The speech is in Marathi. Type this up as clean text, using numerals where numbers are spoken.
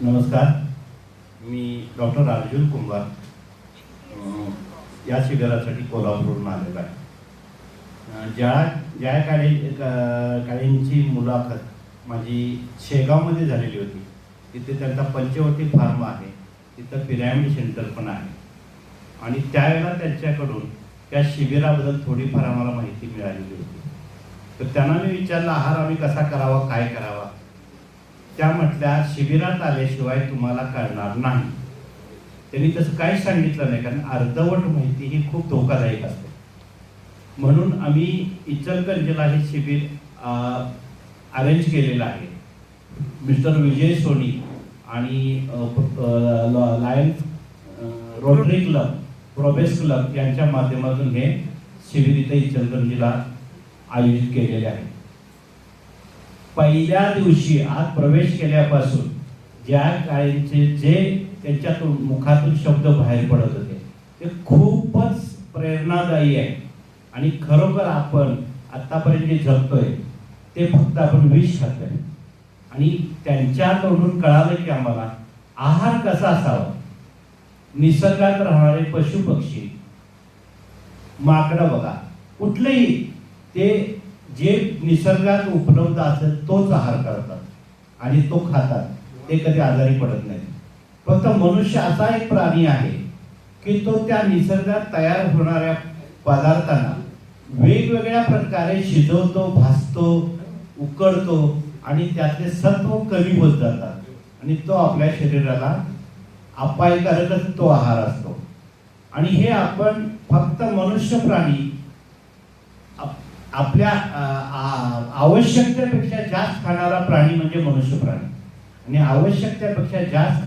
नमस्कार, मी डॉक्टर अर्जुन कुंभार या शिबिरासाठी कोल्हापूरहून आलेलो आहे। ज्या काळींची मुलाखत माझी शेगावमध्ये झालेली होती, तिथे त्यांचा पंचवटी फार्म आहे, तिथं पिरॅमिड सेंटर पण आहे आणि त्यावेळेला त्यांच्याकडून त्या शिबिराबद्दल थोडीफार आम्हाला माहिती मिळालेली होती। तर त्यांना मी विचारलं, आहार आम्ही कसा करावा, काय करावा। त्या म्हटल्या, शिबिरात आल्याशिवाय तुम्हाला कळणार नाही। त्यांनी तसं काहीच सांगितलं नाही, कारण अर्धवट माहिती ही खूप धोकादायक असते। म्हणून आम्ही इचलकरंजीला हे शिबिर अरेंज केलेलं आहे। मिस्टर विजय सोनी आणि लायन्स रोटरी क्लब, प्रोबेस क्लब यांच्या माध्यमातून हे शिबिर इथे इचलकरंजीला आयोजित केलेले आहे। पहिल्या दिवशी आज प्रवेश केल्यापासून ज्या काळींचे जे त्यांच्यातून मुखातून शब्द बाहेर पडत होते ते खूपच प्रेरणादायी आहे आणि खरोखर आपण आतापर्यंत जे जगतोय ते फक्त आपण विष खातोय। आणि त्यांच्याकडून कळालं की आम्हाला आहार कसा असावा। निसर्गात राहणारे पशु पक्षी, माकडं बघा, कुठलेही ते जे निसर्गात उपलब्ध असेल तोच आहार करतात आणि तो खातात, ते कधी आजारी पडत नाही। फक्त मनुष्य असा एक प्राणी आहे की तो त्या निसर्गात तयार होणाऱ्या पदार्थांना वेगवेगळ्या प्रकारे शिजवतो, भाजतो, उकडतो आणि त्यातले सत्व कमी होत जातात आणि तो आपल्या शरीराला अपायकारकच तो आहार असतो। आणि हे आपण फक्त मनुष्य प्राणी आपल्या आवश्यकतेपेक्षा जास्त खाणारा प्राणी म्हणजे मनुष्य प्राणी, आणि आवश्यकतेपेक्षा जास्त